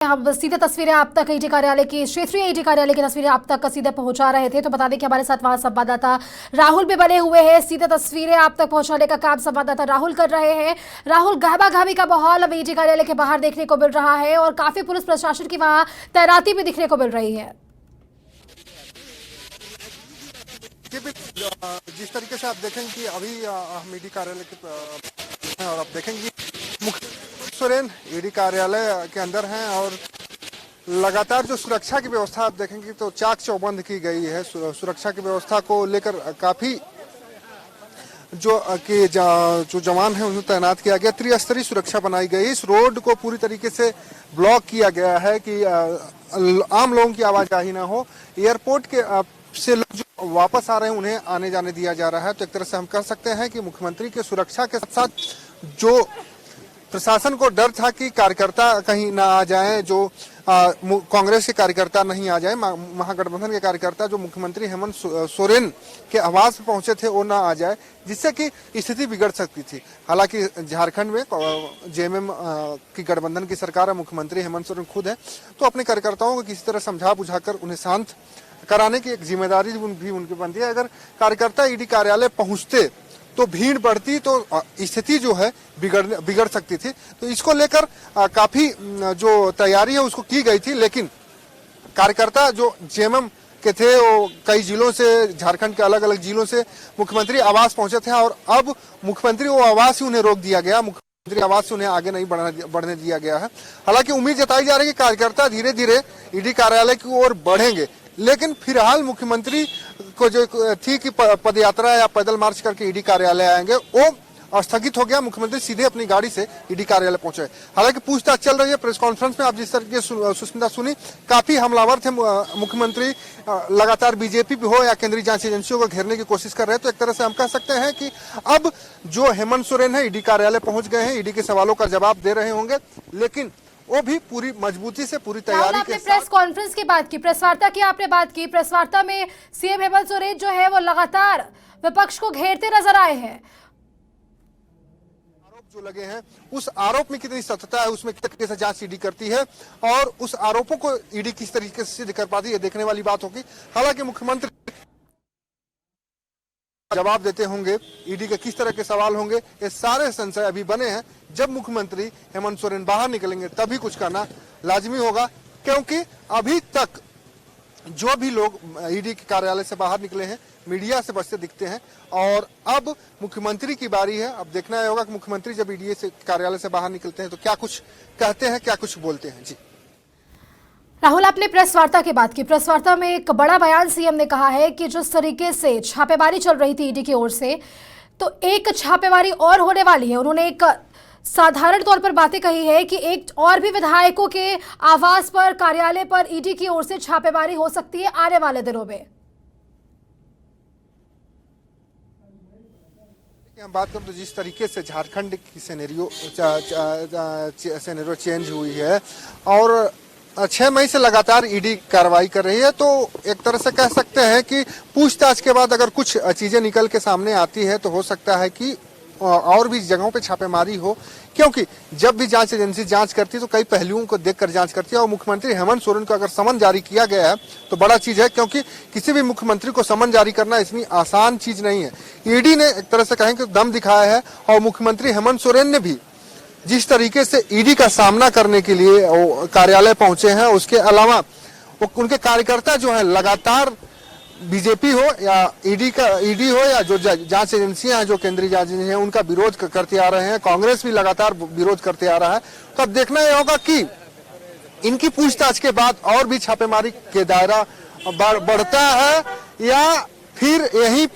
हम सीधे तस्वीरें आप तक ईडी कार्यालय की, क्षेत्रीय ईडी कार्यालय की तस्वीरें आप तक सीधे पहुंचा रहे थे। तो बता दें कि हमारे साथ वहां संवाददाता राहुल भी बने हुए हैं। सीधे तस्वीरें आप तक पहुंचाने का काम संवाददाता राहुल कर रहे हैं। राहुल, गहमा-गहमी का माहौल अब ईडी कार्यालय के बाहर देखने को मिल रहा है और काफी पुलिस प्रशासन की वहां तैनाती भी दिखने को मिल रही है। जिस तरीके से आप देखेंगे कि अभी हम ईडी कार्यालय के और आप देखेंगे मुख्यमंत्री सोरेन ईडी कार्यालय के अंदर हैं और लगातार जो सुरक्षा की व्यवस्था आप देखेंगे तो चाक चौबंद की गई है। सुरक्षा की व्यवस्था को लेकर काफी जो जवान हैं उन्हें तैनात किया गया। त्रिस्तरीय सुरक्षा बनाई गई। इस रोड को पूरी तरीके से ब्लॉक किया गया है कि आम लोगों की आवाजाही ना हो। एयरपोर्ट के से लोग जो वापस आ रहे हैं उन्हें आने जाने दिया जा रहा है। तो एक तरह से हम कह सकते हैं कि मुख्यमंत्री के सुरक्षा के साथ साथ जो प्रशासन को डर था कि कार्यकर्ता कहीं ना आ जाएं, जो कांग्रेस के कार्यकर्ता नहीं आ जाएं, महागठबंधन के कार्यकर्ता जो मुख्यमंत्री हेमंत सोरेन के आवास पर पहुंचे थे वो ना आ जाए, जिससे कि स्थिति बिगड़ सकती थी। हालांकि झारखंड में जेएमएम की गठबंधन की सरकार है, मुख्यमंत्री हेमंत सोरेन खुद है, तो अपने कार्यकर्ताओं को किसी तरह समझा बुझाकर उन्हें शांत कराने की एक जिम्मेदारी भी उनकी बनती है। अगर कार्यकर्ता ईडी कार्यालय पहुंचते तो भीड़ बढ़ती तो स्थिति जो है बिगड़ सकती थी। तो इसको लेकर काफी जो तैयारी है उसको की गई थी, लेकिन कार्यकर्ता जो जेएमएम के थे वो कई जिलों से, झारखंड के अलग अलग जिलों से मुख्यमंत्री आवास पहुंचे थे और अब मुख्यमंत्री वो आवास ही उन्हें रोक दिया गया। मुख्यमंत्री आवास से उन्हें आगे नहीं बढ़ने दिया गया है। हालांकि उम्मीद जताई जा रही है कि कार्यकर्ता धीरे धीरे ईडी कार्यालय की ओर बढ़ेंगे, लेकिन फिलहाल मुख्यमंत्री को जो थी कि पदयात्रा या पैदल मार्च करके ईडी कार्यालय आएंगे, वो स्थगित हो गया। मुख्यमंत्री सीधे अपनी गाड़ी से ईडी कार्यालय पहुंचे। हालांकि पूछताछ चल रही है। प्रेस कॉन्फ्रेंस में आप जिस तरीके सुष्मिता सुनी, काफी हमलावर थे मुख्यमंत्री। लगातार बीजेपी भी हो या केंद्रीय जांच एजेंसियों को घेरने की कोशिश कर रहे हैं। तो एक तरह से हम कह सकते हैं कि अब जो हेमंत सोरेन है ईडी कार्यालय पहुंच गए हैं, ईडी के सवालों का जवाब दे रहे होंगे, लेकिन वो भी पूरी मजबूती से, पूरी तैयारी के साथ। प्रेस कॉन्फ्रेंस की बात की, प्रेस वार्ता की आपने बात की। प्रेस वार्ता में सीएम हेमंत सोरेन जो है वो लगातार विपक्ष को घेरते नजर आए हैं। आरोप जो लगे हैं उस आरोप में कितनी सत्यता है, उसमें किस तरीके से जांच ईडी करती है और उस आरोपों को ईडी किस तरीके से सिद्ध कर पाती है, देखने वाली बात होगी। हालांकि मुख्यमंत्री जवाब देते होंगे, ईडी के किस तरह के सवाल होंगे, ये सारे संशय अभी बने हैं। जब मुख्यमंत्री हेमंत सोरेन बाहर निकलेंगे तभी कुछ करना लाजमी होगा, क्योंकि अभी तक जो भी लोग ईडी के कार्यालय से बाहर निकले हैं मीडिया से बचते दिखते हैं और अब मुख्यमंत्री की बारी है। अब देखना होगा कि मुख्यमंत्री जब ईडी से कार्यालय से बाहर निकलते हैं तो क्या कुछ कहते हैं, क्या कुछ बोलते हैं। जी राहुल, आपने प्रेस वार्ता की बात की। प्रेस वार्ता में एक बड़ा बयान सीएम ने कहा है कि जिस तरीके से छापेमारी चल रही थी ईडी की ओर से, तो एक छापेमारी और होने वाली है। उन्होंने एक साधारण तौर पर बातें कही है कि एक और भी विधायकों के आवास पर, कार्यालय पर ईडी की ओर से छापेमारी हो सकती है आने वाले दिनों में। हम बात करें तो जिस तरीके से झारखंड की सिनेरियो चेंज हुई है और 6 मई से लगातार ईडी कार्रवाई कर रही है, तो एक तरह से कह सकते हैं कि पूछताछ के बाद अगर कुछ चीजें निकल के सामने आती है तो हो सकता है कि और भी जगहों पे छापेमारी हो, क्योंकि जब भी जांच एजेंसी जांच करती है तो कई पहलुओं को देखकर जांच करती है। और मुख्यमंत्री हेमंत सोरेन को अगर समन जारी किया गया है तो बड़ा चीज है, क्योंकि किसी भी मुख्यमंत्री को समन जारी करना इतनी आसान चीज नहीं है। ईडी ने एक तरह से कहें कि दम दिखाया है और मुख्यमंत्री हेमंत सोरेन ने भी जिस तरीके से ईडी का सामना करने के लिए कार्यालय पहुंचे हैं, उसके अलावा उनके कार्यकर्ता जो है लगातार बीजेपी हो या ईडी हो या जो जांच एजेंसियां हैं, जो केंद्रीय जांच एजेंसियां हैं, उनका विरोध करते आ रहे हैं। कांग्रेस भी लगातार विरोध करते आ रहा है। तो अब देखना यह होगा कि इनकी पूछताछ के बाद और भी छापेमारी के दायरा बढ़ता है या फिर यहीं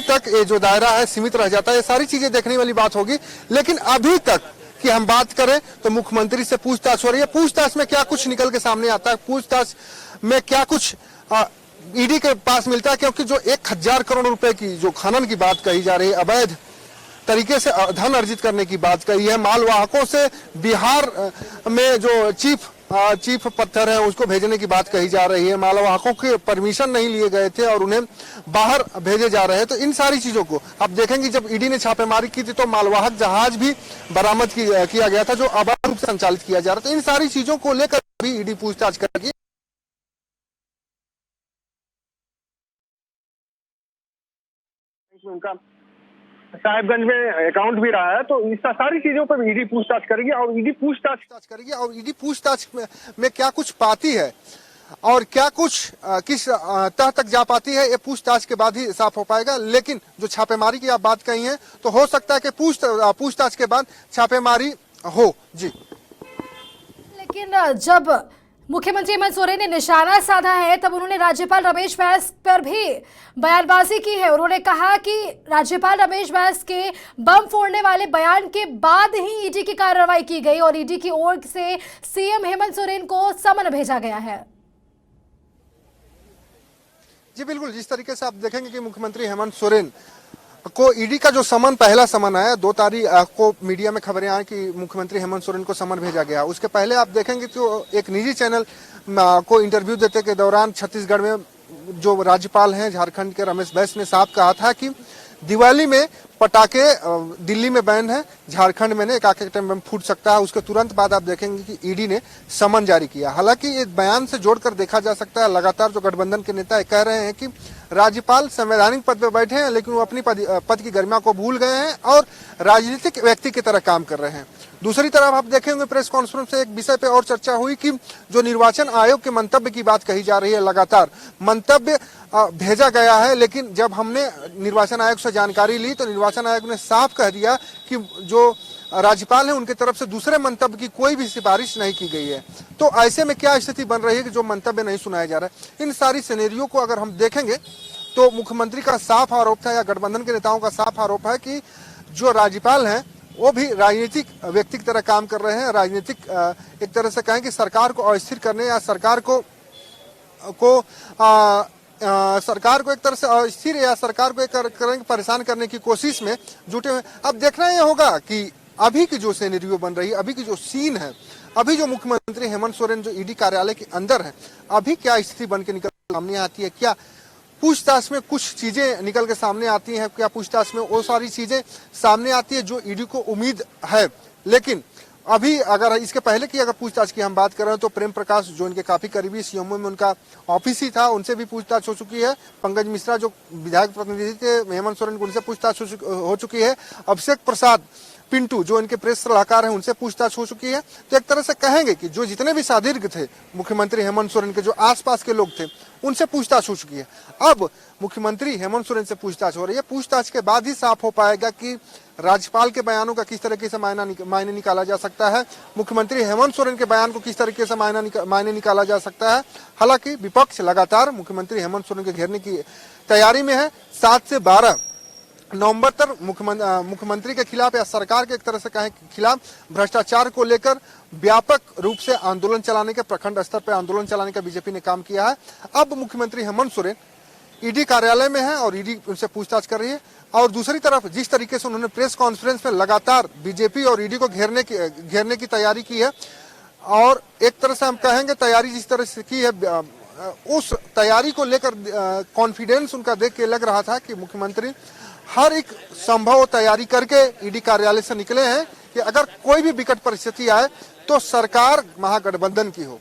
तक ये जो दायरा है सीमित रह जाता है। ये सारी चीजें देखने वाली बात होगी। लेकिन अभी तक कि हम बात करें तो मुख्यमंत्री से पूछताछ हो रही है। पूछताछ में क्या कुछ निकल के सामने आता है, पूछताछ में क्या कुछ ईडी के पास मिलता है, क्योंकि जो 1000 करोड़ रुपए की जो खनन की बात कही जा रही है, अवैध तरीके से धन अर्जित करने की बात कही है, मालवाहकों से बिहार में जो चीफ पत्थर है उसको भेजने की बात कही जा रही है, मालवाहकों के परमिशन नहीं लिए गए थे और उन्हें बाहर भेजे जा रहे हैं। तो इन सारी चीजों को आप देखेंगे, जब ईडी ने छापेमारी की थी तो मालवाहक जहाज भी बरामद किया गया था जो अवैध रूप से संचालित किया जा रहा था। इन सारी चीजों को लेकर भी ईडी पूछताछ करेगी। उनका साहिबगंज में अकाउंट भी रहा है, तो इस सारी चीजों पर ईडी पूछताछ करेगी और ईडी पूछताछ में क्या कुछ पाती है और क्या कुछ किस तह तक जा पाती है, ये पूछताछ के बाद ही साफ हो पाएगा। लेकिन जो छापेमारी की आप बात कही है, तो हो सकता है कि पूछताछ के बाद छापेमारी हो। जी, लेकिन जब मुख्यमंत्री हेमंत सोरेन ने निशाना साधा है, तब उन्होंने राज्यपाल रमेश बैस पर भी बयानबाजी की है। उन्होंने कहा कि राज्यपाल रमेश बैस के बम फोड़ने वाले बयान के बाद ही ईडी की कार्रवाई की गई और ईडी की ओर से सीएम हेमंत सोरेन को समन भेजा गया है। जी बिल्कुल, जिस तरीके से आप देखेंगे कि मुख्यमंत्री हेमंत सोरेन को ईडी का जो समन, पहला समन आया 2 तारीख को मीडिया में खबरें आई कि मुख्यमंत्री हेमंत सोरेन को समन भेजा गया। उसके पहले आप देखेंगे तो एक निजी चैनल को इंटरव्यू देते के दौरान छत्तीसगढ़ में जो राज्यपाल हैं झारखंड के रमेश बैस ने साफ कहा था कि दिवाली में पटाखे दिल्ली में बैन है, झारखंड में एक आके टाइम में फूट सकता है। उसके तुरंत बाद आप देखेंगे कि ईडी ने समन जारी किया। हालांकि ये बयान से जोड़कर देखा जा सकता है, लगातार जो गठबंधन के नेता कह रहे हैं कि राज्यपाल संवैधानिक पद पर बैठे हैं, लेकिन वो अपनी पद की गरिमा को भूल गए हैं और राजनीतिक व्यक्ति की तरह काम कर रहे हैं। दूसरी तरफ आप देखेंगे प्रेस कॉन्फ्रेंस से एक विषय पे और चर्चा हुई कि जो निर्वाचन आयोग के मंतव्य की बात कही जा रही है, लगातार मंतव्य भेजा गया है, लेकिन जब हमने निर्वाचन आयोग से जानकारी ली तो निर्वाचन आयोग ने साफ कह दिया कि जो राज्यपाल है उनके तरफ से दूसरे मंतव्य की कोई भी सिफारिश नहीं की गई है। तो ऐसे में क्या स्थिति बन रही है कि जो मंतव्य नहीं सुनाया जा रहा है। इन सारी सिनेरियो को अगर हम देखेंगे तो मुख्यमंत्री का साफ आरोप था या गठबंधन के नेताओं का साफ आरोप है कि जो राज्यपाल हैं वो भी राजनीतिक व्यक्ति की तरह काम कर रहे हैं। राजनीतिक एक तरह से कहें कि सरकार को अस्थिर करने या सरकार को एक तरह से अस्थिर या सरकार को परेशान करने की कोशिश में जुटे हुए। अब देखना यह होगा कि अभी की जो सिनेरियो बन रही है, अभी की जो सीन है, अभी जो मुख्यमंत्री हेमंत सोरेन जो ईडी कार्यालय के अंदर है, अभी क्या स्थिति बन के निकल सामने आती है, क्या पूछताछ में कुछ चीजें निकल के सामने आती हैं, क्या पूछताछ में वो सारी चीजें सामने आती है जो ईडी को उम्मीद है। लेकिन अभी अगर इसके पहले की अगर पूछताछ की हम बात कर रहे हैं तो प्रेम प्रकाश जो इनके काफी करीबी सीएमओ में उनका ऑफिस ही था, उनसे भी पूछताछ हो चुकी है। पंकज मिश्रा जो विधायक प्रतिनिधि थे हेमंत सोरेन, उनसे पूछताछ हो चुकी है। अभिषेक प्रसाद पिंटू जो इनके प्रेस सलाहकार हैं, उनसे पूछताछ हो चुकी है। तो एक तरह से कहेंगे कि जो जितने भी सादीर्घ थे मुख्यमंत्री हेमंत सोरेन के, जो आसपास के लोग थे, उनसे पूछताछ हो चुकी है। अब मुख्यमंत्री हेमंत सोरेन से पूछताछ हो रही है। पूछताछ के बाद ही साफ हो पाएगा कि राज्यपाल के बयानों का किस तरीके से मायने निकाला जा सकता है, मुख्यमंत्री हेमंत सोरेन के बयान को किस तरीके से मायने निकाला जा सकता है। हालांकि विपक्ष लगातार मुख्यमंत्री हेमंत सोरेन के घेरने की तैयारी में है। 7 से 12 नवंबर तक मुख्यमंत्री के खिलाफ या सरकार के एक तरह से कहें खिलाफ भ्रष्टाचार को लेकर व्यापक रूप से आंदोलन चलाने के, प्रखंड स्तर पर आंदोलन चलाने का बीजेपी ने काम किया है। अब मुख्यमंत्री हेमंत सोरेन ईडी कार्यालय में है और ईडी उनसे पूछताछ कर रही है। और दूसरी तरफ जिस तरीके से उन्होंने प्रेस कॉन्फ्रेंस में लगातार बीजेपी और ईडी को घेरने की तैयारी की है, और एक तरह से हम कहेंगे तैयारी जिस तरह से की है, उस तैयारी को लेकर कॉन्फिडेंस उनका देख के लग रहा था कि मुख्यमंत्री हर एक संभव तैयारी करके ईडी कार्यालय से निकले हैं कि अगर कोई भी विकट परिस्थिति आए तो सरकार महागठबंधन की हो।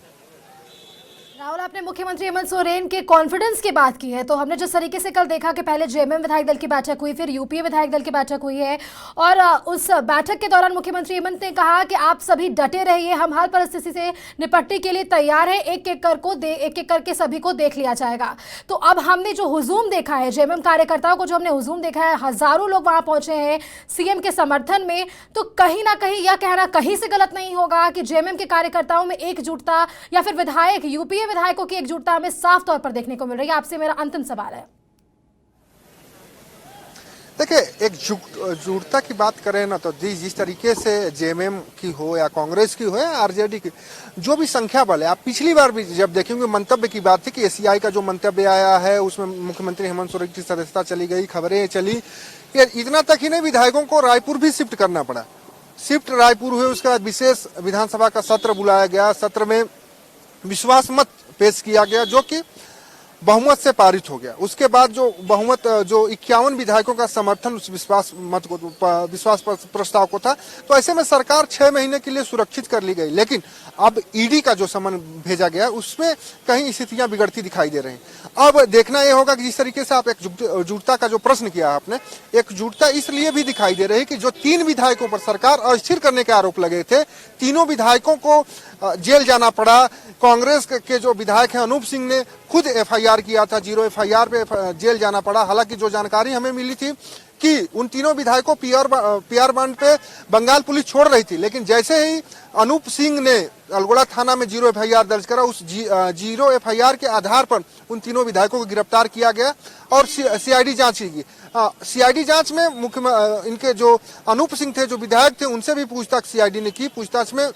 राहुल, आपने मुख्यमंत्री हेमंत सोरेन के कॉन्फिडेंस की बात की है, तो हमने जिस तरीके से कल देखा कि पहले जेएमएम विधायक दल की बैठक हुई, फिर यूपीए विधायक दल की बैठक हुई है, और उस बैठक के दौरान मुख्यमंत्री हेमंत ने कहा कि आप सभी डटे रहिए, हम हर परिस्थिति से निपटने के लिए तैयार हैं, एक एक करके सभी को देख लिया जाएगा। तो अब हमने जो हुजूम देखा है, जेएमएम कार्यकर्ताओं को जो हमने हुजूम देखा है, हजारों लोग वहां पहुंचे हैं सीएम के समर्थन में, तो कहीं ना कहीं यह कहना कहीं से गलत नहीं होगा कि जेएमएम के कार्यकर्ताओं में एकजुटता या फिर विधायक यूपीए विधायकों की एकजुटता हमें साफ तौर पर देखने को मिल रही है। आपसे मेरा अंतिम सवाल है। देखिए, एकजुटता की बात करें ना, तो जिस तरीके से जेएमएम की हो या कांग्रेस की हो या आरजेडी की, जो भी संख्या बल है, आप पिछली बार भी जब देखेंगे मंतव्य की बात थी कि एसीआई का जो मंतव्य आया है उसमें मुख्यमंत्री हेमंत सोरेन की सदस्यता चली गई, खबरें चली। इतना तक ही नहीं, विधायकों को रायपुर भी शिफ्ट करना पड़ा। शिफ्ट रायपुर हुए, उसके बाद विशेष विधानसभा का सत्र बुलाया गया, सत्र में विश्वास मत पेश किया गया, जो कि बहुमत से पारित हो गया। उसके बाद जो बहुमत जो 51 विधायकों का समर्थन उस विश्वास प्रस्ताव को था, तो ऐसे में सरकार 6 महीने के लिए सुरक्षित कर ली गई। लेकिन अब ईडी का जो समन भेजा गया उसमें कहीं स्थितियां बिगड़ती दिखाई दे रही हैं। अब देखना यह होगा कि जिस तरीके से आप एकजुटता का जो प्रश्न किया आपने, एकजुटता इसलिए भी दिखाई दे रही है कि जो 3 विधायकों पर सरकार अस्थिर करने के आरोप लगे थे, तीनों विधायकों को जेल जाना पड़ा। कांग्रेस के जो विधायक हैं अनूप सिंह ने खुद एफआईआर किया था, 0 एफआईआर पे जेल जाना पड़ा। हालांकि जो जानकारी हमें मिली थी कि उन तीनों विधायकों पीआर बांड पे बंगाल पुलिस छोड़ रही थी, लेकिन जैसे ही अनूप सिंह ने अल्गोड़ा थाना में 0 एफआईआर दर्ज करा, उस 0 एफआईआर के आधार पर उन तीनों विधायकों को गिरफ्तार किया गया और सीआईडी जांच की। सीआईडी जांच में इनके जो अनूप सिंह थे, जो विधायक थे, उनसे भी पूछताछ सीआईडी ने की। पूछताछ में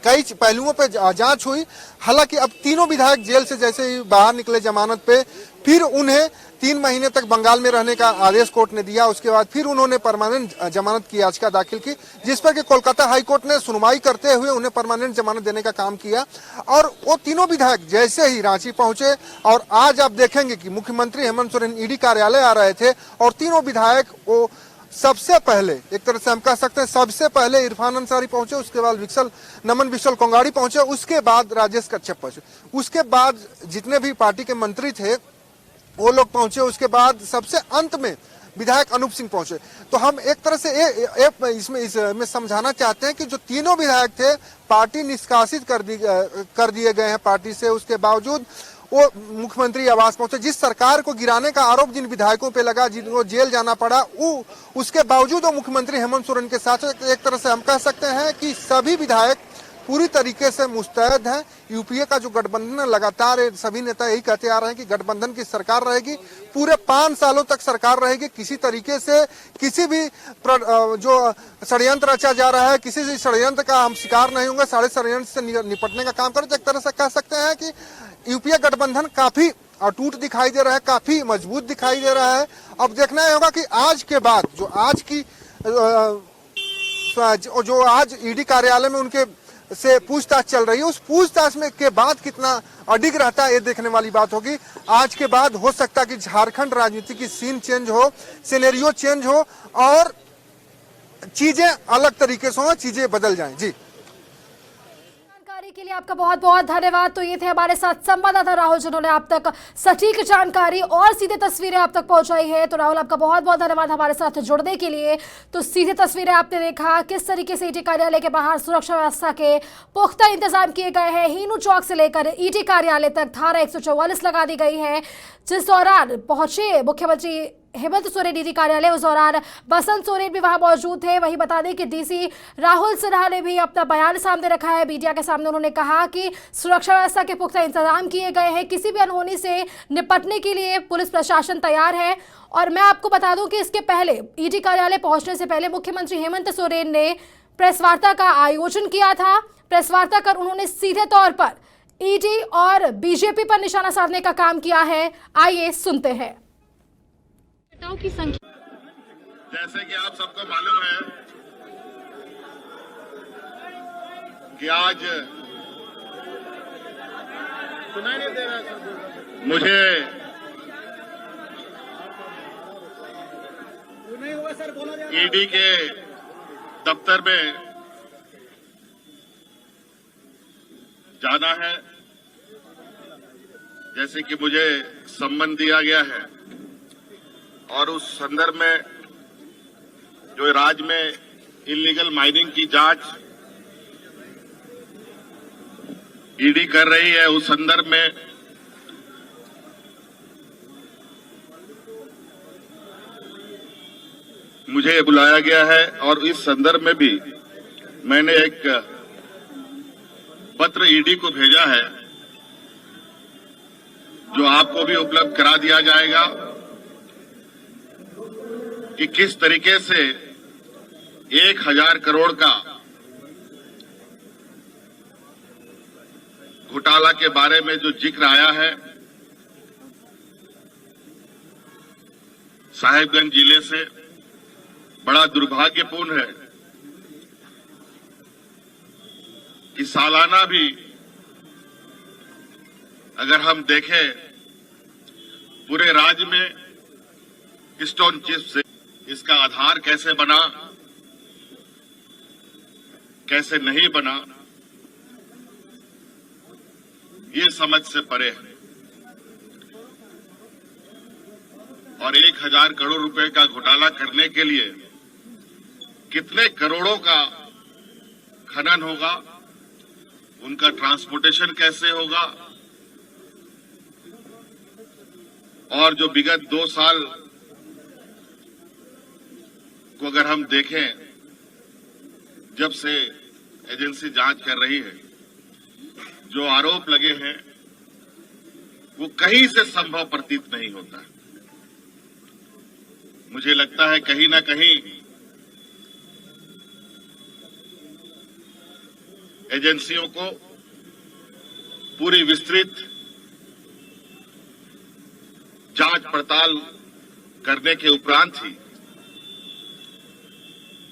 कई पहलुओं पे जांच हुई। हालांकि अब तीनों विधायक जेल से जैसे ही बाहर निकले जमानत पे, फिर उन्हें 3 महीने तक बंगाल में रहने का आदेश कोर्ट ने दिया। उसके बाद फिर उन्होंने परमानेंट जमानत की याचिका दाखिल की, जिस पर कि कोलकाता हाई कोर्ट ने सुनवाई करते हुए उन्हें परमानेंट जमानत देने का काम किया। और वो तीनों विधायक जैसे ही रांची पहुंचे, और आज आप देखेंगे कि मुख्यमंत्री हेमंत सोरेन ईडी कार्यालय आ रहे थे और तीनों विधायक वो सबसे पहले, एक तरह से हम कह सकते हैं सबसे पहले इरफान अंसारी पहुंचे, उसके बाद नमन विशल कोंगाड़ी पहुंचे, उसके बाद राजेश कच्छप पहुंचे, उसके बाद जितने भी पार्टी के मंत्री थे वो लोग पहुंचे, उसके बाद सबसे अंत में विधायक अनूप सिंह पहुंचे। तो हम एक तरह से इसमें समझाना चाहते हैं कि जो तीनों विधायक थे पार्टी निष्कासित कर दिए गए हैं पार्टी से, उसके बावजूद वो मुख्यमंत्री आवास पहुंचे। जिस सरकार को गिराने का आरोप जिन विधायकों पे लगा, जिनको जेल जाना पड़ा, उसके बावजूद वो मुख्यमंत्री हेमंत सोरेन के साथ। एक तरह से हम कह सकते हैं कि सभी विधायक पूरी तरीके से मुस्तैद हैं। यूपीए का जो गठबंधन, लगातार सभी नेता यही कहते आ रहे हैं कि गठबंधन की सरकार रहेगी, पूरे 5 सालों तक सरकार रहेगी। किसी तरीके से किसी भी जो षड्यंत्र रचा जा रहा है, किसी भी षड्यंत्र का हम शिकार नहीं होंगे। सारे षड्यंत्र से निपटने का काम करें। तो एक तरह से कह सकते हैं कि यूपीए गठबंधन काफी अटूट दिखाई दे रहा है, काफी मजबूत दिखाई दे रहा है। अब देखना होगा कि आज के बाद जो आज ईडी कार्यालय में उनके से पूछताछ चल रही है, उस पूछताछ में के बाद कितना अडिग रहता है, ये देखने वाली बात होगी। आज के बाद हो सकता है कि झारखंड राजनीति की सीन चेंज हो, सिनेरियो चेंज हो और चीजें अलग तरीके से हो, चीजें बदल जाएं। जी, जानकारी के लिए आपका बहुत बहुत धन्यवाद। तो ये थे हमारे साथ संवाददाता राहुल, जिन्होंने आप तक सटीक जानकारी और सीधे तस्वीरें आप तक पहुंचाई है। तो राहुल, आपका बहुत बहुत धन्यवाद हमारे साथ जुड़ने के लिए। तो सीधे तस्वीरें आपने देखा किस तरीके से ईडी कार्यालय के बाहर सुरक्षा व्यवस्था के पुख्ता इंतजाम किए गए हैं। हीनू चौक से लेकर ईडी कार्यालय तक धारा 144 लगा दी गई है। जिस दौरान पहुंचे मुख्यमंत्री हेमंत सोरेन ईडी कार्यालय, उस दौरान बसंत सोरेन भी वहां मौजूद थे। वहीं बता दें कि डीसी राहुल सिन्हा ने भी अपना बयान सामने रखा है। मीडिया के सामने उन्होंने कहा कि सुरक्षा व्यवस्था के पुख्ता इंतजाम किए गए हैं, किसी भी अनहोनी से निपटने के लिए पुलिस प्रशासन तैयार है। और मैं आपको बता दूं कि इसके पहले ईडी कार्यालय पहुंचने से पहले मुख्यमंत्री हेमंत सोरेन ने प्रेस वार्ता का आयोजन किया था। प्रेस वार्ता कर उन्होंने सीधे तौर पर ईडी और बीजेपी पर निशाना साधने का काम किया है। आइए सुनते हैं। की संख्या, जैसे कि आप सबको मालूम है कि आज सुनाई नहीं दे रहा मुझे ईडी के दफ्तर में जाना है, जैसे कि मुझे सम्मन दिया गया है। और उस संदर्भ में जो राज्य में इलीगल माइनिंग की जांच ईडी कर रही है, उस संदर्भ में मुझे बुलाया गया है। और इस संदर्भ में भी मैंने एक पत्र ईडी को भेजा है, जो आपको भी उपलब्ध करा दिया जाएगा कि किस तरीके से 1000 करोड़ का घोटाला के बारे में जो जिक्र आया है, साहिबगंज जिले से, बड़ा दुर्भाग्यपूर्ण है कि सालाना भी अगर हम देखें पूरे राज्य में स्टोन चिप से इसका आधार कैसे बना, कैसे नहीं बना, ये समझ से परे है। और 1000 करोड़ रुपए का घोटाला करने के लिए कितने करोड़ों का खनन होगा, उनका ट्रांसपोर्टेशन कैसे होगा, और जो विगत 2 साल को अगर हम देखें, जब से एजेंसी जांच कर रही है, जो आरोप लगे हैं वो कहीं से संभव प्रतीत नहीं होता। मुझे लगता है कहीं ना कहीं एजेंसियों को पूरी विस्तृत जांच पड़ताल करने के उपरांत ही